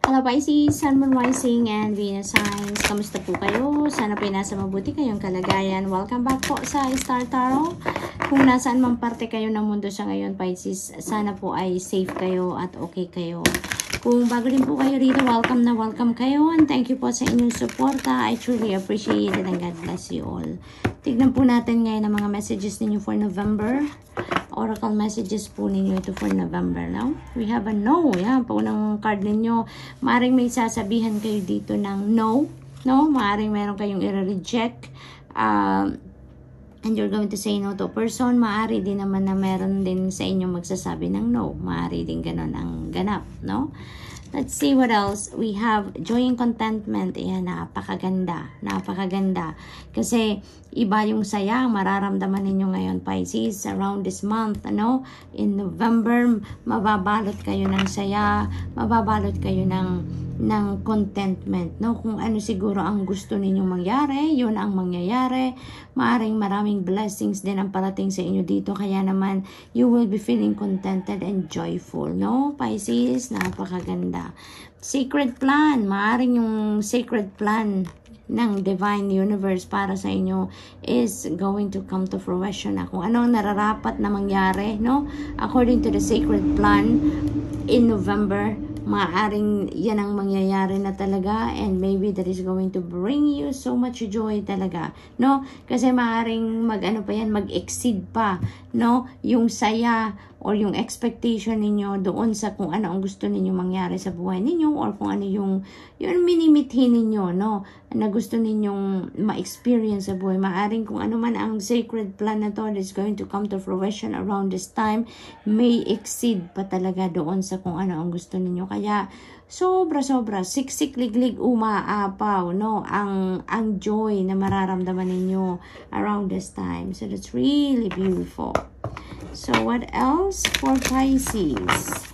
Hello Pisces, Sun, Moon, Rising, and Venus signs. Kamusta po kayo? Sana po nasa mabuti kayong kalagayan. Welcome back po sa Star Tarot. Kung nasaan mang parte kayo ng mundo sa ngayon, Pisces, sana po ay safe kayo at okay kayo. Kung bago din po kayo rito, welcome na welcome kayo. And thank you po sa inyong suporta. I truly appreciate it and God bless you all. Tignan po natin ngayon ang mga messages ninyo for November. Oracle messages po ninyo ito for November, no? We have a no. Yan, po ng card ninyo. Maaring may sasabihan kayo dito ng no. No? Maaring meron kayong i-reject. And you're going to say no to a person. Maari din naman na meron din sa inyo magsasabi ng no. Maari din ganun ang ganap, no? Let's see what else. We have joy and contentment. Ayan, napakaganda. Napakaganda. Kasi iba yung saya ang mararamdaman ninyo ngayon, Pisces, around this month, ano? In November, mababalot kayo ng saya, mababalot kayo ng contentment, no? Kung ano siguro ang gusto ninyong mangyari, yun ang mangyayari. Maaring maraming blessings din ang parating sa inyo dito, kaya naman you will be feeling contented and joyful, no? Pisces, napakaganda. Sacred plan, maaring yung sacred plan ng Divine Universe para sa inyo is going to come to fruition na kung ano ang nararapat na mangyari, no? According to the sacred plan in November, maaring yan ang mangyayari na talaga, and maybe that is going to bring you so much joy talaga, no? Kasi maaring mag-exceed pa, no? Yung saya or yung expectation ninyo doon sa kung ano ang gusto ninyo mangyari sa buhay ninyo, or kung ano yung minimithi ninyo, no? Na gusto ninyong ma-experience sa buhay. Maaring kung ano man ang sacred plan na to is going to come to fruition around this time, may exceed pa talaga doon sa kung ano ang gusto ninyo. Kaya sobra-sobra, siksik, liglig, umaapaw, no? Ang joy na mararamdaman ninyo around this time. So that's really beautiful. So what else for Pisces?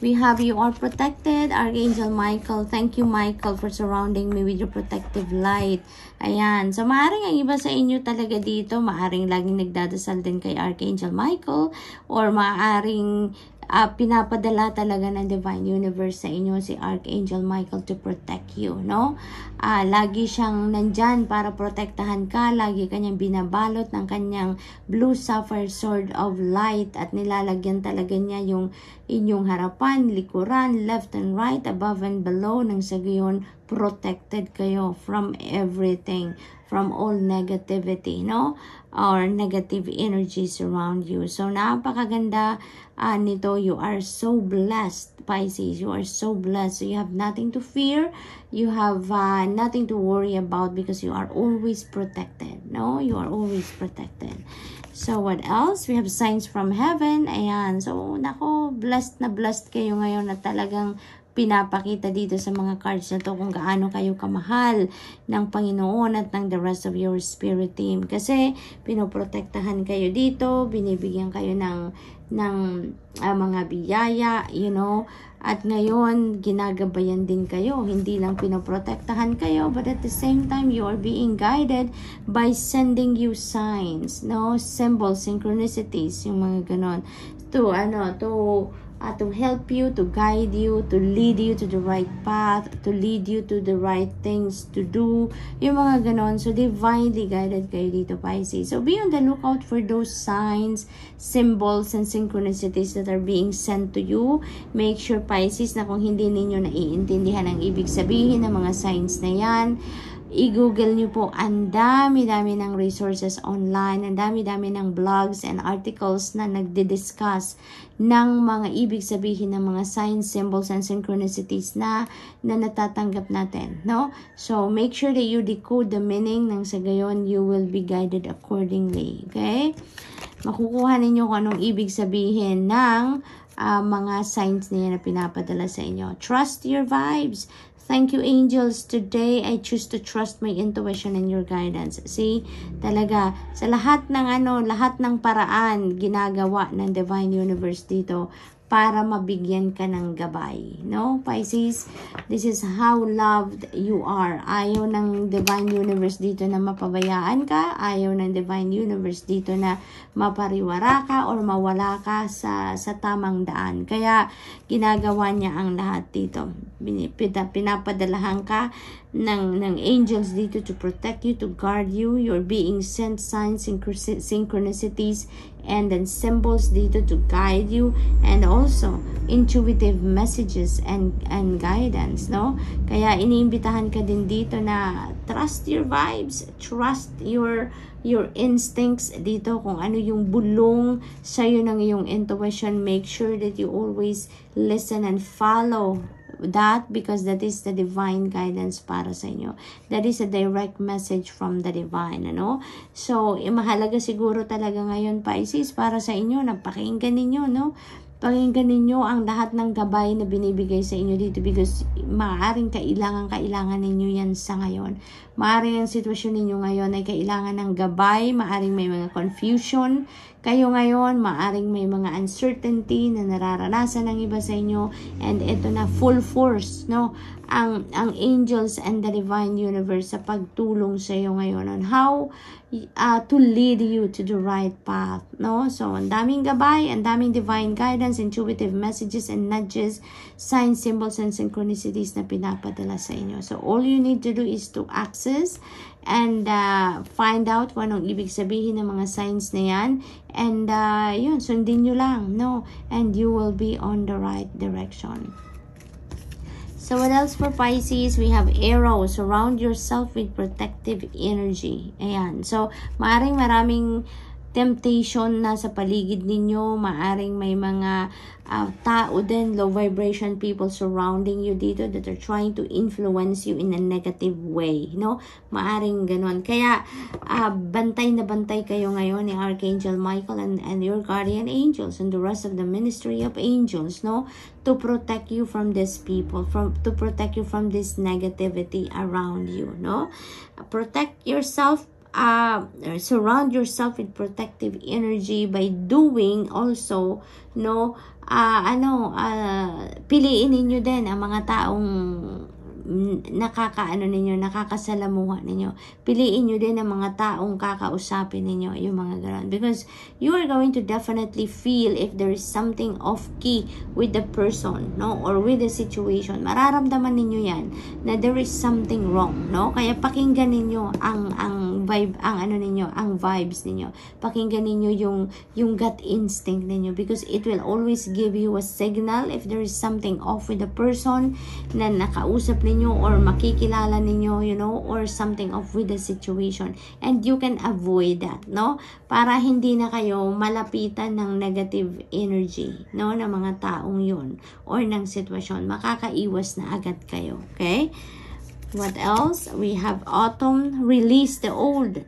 We have you are protected, Archangel Michael. Thank you, Michael, for surrounding me with your protective light. Ayan. So, maaring ang iba sa inyo talaga dito, maaring laging nagdadasal din kay Archangel Michael, or maaring pinapadala talaga ng Divine Universe sa inyo si Archangel Michael to protect you, no? Lagi siyang nandyan para protektahan ka. Lagi kanyang binabalot ng kanyang blue sapphire sword of light, at nilalagyan talaga niya yung inyong harapan, likuran, left and right, above and below, nang sa gayon protected kayo from everything, from all negativity, no? Or negative energies around you. So, napakaganda nito. You are so blessed, Pisces. You are so blessed. So, you have nothing to fear. You have nothing to worry about, because you are always protected, no? You are always protected. So, what else? We have signs from heaven. Ayan. So, nako, blessed na blessed kayo ngayon na talagang pinapakita dito sa mga cards na to kung gaano kayo kamahal ng Panginoon at ng the rest of your spirit team. Kasi pinoprotektahan kayo dito, binibigyan kayo ng mga biyaya, you know, at ngayon ginagabayan din kayo. Hindi lang pinoprotektahan kayo, but at the same time you are being guided by sending you signs, no? Symbols, synchronicities, yung mga ganon, to help you, to guide you, to lead you to the right path, to lead you to the right things to do, yung mga ganon. So, divinely guided kayo dito, Pisces. So, be on the lookout for those signs, symbols, and synchronicities that are being sent to you. Make sure, Pisces, na kung hindi ninyo naiintindihan ang ibig sabihin ng mga signs na yan, i-google nyo po. Ang dami-dami ng resources online, ang dami-dami ng blogs and articles na nagdi-discuss ng mga ibig sabihin ng mga signs, symbols, and synchronicities na natatanggap natin, no? So, make sure that you decode the meaning, nang sa gayon you will be guided accordingly, okay? Makukuha ninyo kung anong ibig sabihin ng mga signs niya na pinapadala sa inyo. Trust your vibes. Thank you, angels. Today, I choose to trust my intuition and your guidance. See, talaga, sa lahat ng paraan ginagawa ng Divine Universe dito para mabigyan ka ng gabay. No, Pisces, this is how loved you are. Ayaw ng Divine Universe dito na mapabayaan ka. Ayaw ng Divine Universe dito na mapariwara ka or mawala ka sa tamang daan. Kaya ginagawa niya ang lahat dito. Pinapadalahan ka ng angels dito to protect you, to guard you. You're being sent signs, synchronicities, and then symbols dito to guide you, and also intuitive messages and guidance, no? Kaya iniimbitahan ka din dito na trust your vibes, trust your instincts dito, kung ano yung bulong sa'yo ng iyong intuition. Make sure that you always listen and follow that, because that is the divine guidance para sa inyo. That is a direct message from the divine, ano? So, mahalaga siguro talaga ngayon, Pisces, para sa inyo na pakinggan ninyo, no? Pakinggan ninyo ang lahat ng gabay na binibigay sa inyo dito, because maaaring kailangan ninyo yan sa ngayon. Maaaring ang sitwasyon ninyo ngayon ay kailangan ng gabay, maaaring may mga confusion kayo ngayon, maaaring may mga uncertainty na nararanasan ng iba sa inyo, and ito na full force, no? Ang angels and the divine universe sa pagtulong sa iyo ngayon on how to lead you to the right path, no? So, ang daming gabay, ang daming divine guidance, intuitive messages and nudges, signs, symbols, and synchronicities na pinapadala sa inyo. So, all you need to do is to access and find out kung anong ibig sabihin ng mga signs na yan, and yun, sundin nyo lang, no? And you will be on the right direction. So, what else for Pisces? We have arrow. Surround yourself with protective energy. Ayan. So, maraming temptation na sa paligid ninyo. Maaring may mga tao din, low vibration people surrounding you dito that are trying to influence you in a negative way, no? Maaring ganon. Kaya, bantay na bantay kayo ngayon ni Archangel Michael and your guardian angels and the rest of the ministry of angels, no? To protect you from these people, to protect you from this negativity around you, no? Protect yourself. Surround yourself with protective energy by doing also, no, piliin ninyo din ang mga taong nakakasalamuha ninyo. Piliin nyo din ang mga taong kakausapin ninyo, yung mga ganon. Because you are going to definitely feel if there is something off key with the person, no, or with the situation. Mararamdaman ninyo yan na there is something wrong, no? Kaya pakinggan ninyo ang vibe, ang vibes ninyo. Pakinggan ninyo yung gut instinct ninyo, because it will always give you a signal if there is something off with the person na nakausap ninyo or makikilala ninyo, you know, or something off with the situation, and you can avoid that, no? Para hindi na kayo malapitan ng negative energy, no, ng mga taong yun or ng sitwasyon. Makakaiwas na agad kayo, okay? What else? We have autumn. Release the old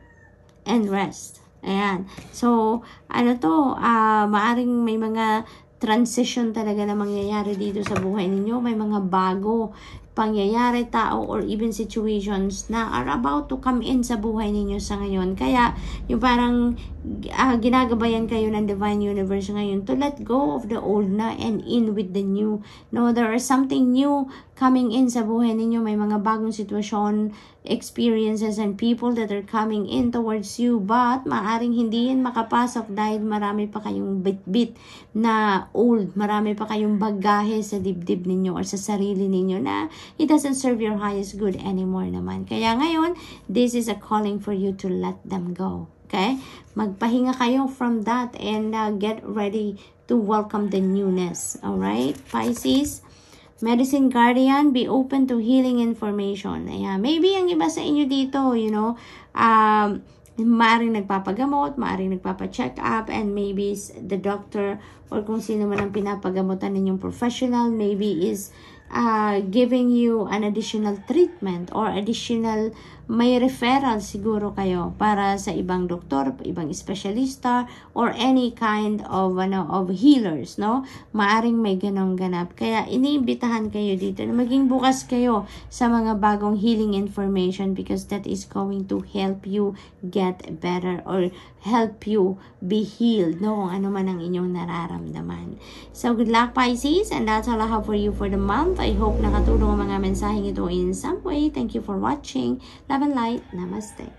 and rest. Ayan. So, maaring may mga transition talaga na mangyayari dito sa buhay ninyo. May mga bago pangyayari, tao, or even situations na are about to come in sa buhay ninyo sa ngayon. Kaya, yung parang ginagabayan kayo ng Divine Universe ngayon to let go of the old na and in with the new. No, there is something new coming in sa buhay ninyo. May mga bagong sitwasyon, experiences, and people that are coming in towards you, but maaring hindi yan makapasok dahil marami pa kayong bit-bit na old. Marami pa kayong bagahe sa dibdib ninyo or sa sarili ninyo na it doesn't serve your highest good anymore naman. Kaya ngayon, this is a calling for you to let them go. Okay? Magpahinga kayo from that and get ready to welcome the newness. Alright, Pisces? Medicine Guardian, be open to healing information. Ayan. Maybe ang iba sa inyo dito, you know, maaring nagpapagamot, maaring nagpapacheck up, and maybe the doctor or kung sino man ang pinapagamutan ninyong professional, maybe is giving you an additional treatment or additional may referral siguro kayo para sa ibang doktor, ibang espesyalista, or any kind of of healers, no? Maaring may ganong ganap. Kaya iniimbitahan kayo dito na maging bukas kayo sa mga bagong healing information because that is going to help you get better or help you be healed, no? Kung ano man ang inyong nararamdaman. So, good luck, Pisces, and that's all I have for you for the month. I hope nakatulong ang mga mensaheng ito in some way. Thank you for watching. Love and light. Namaste.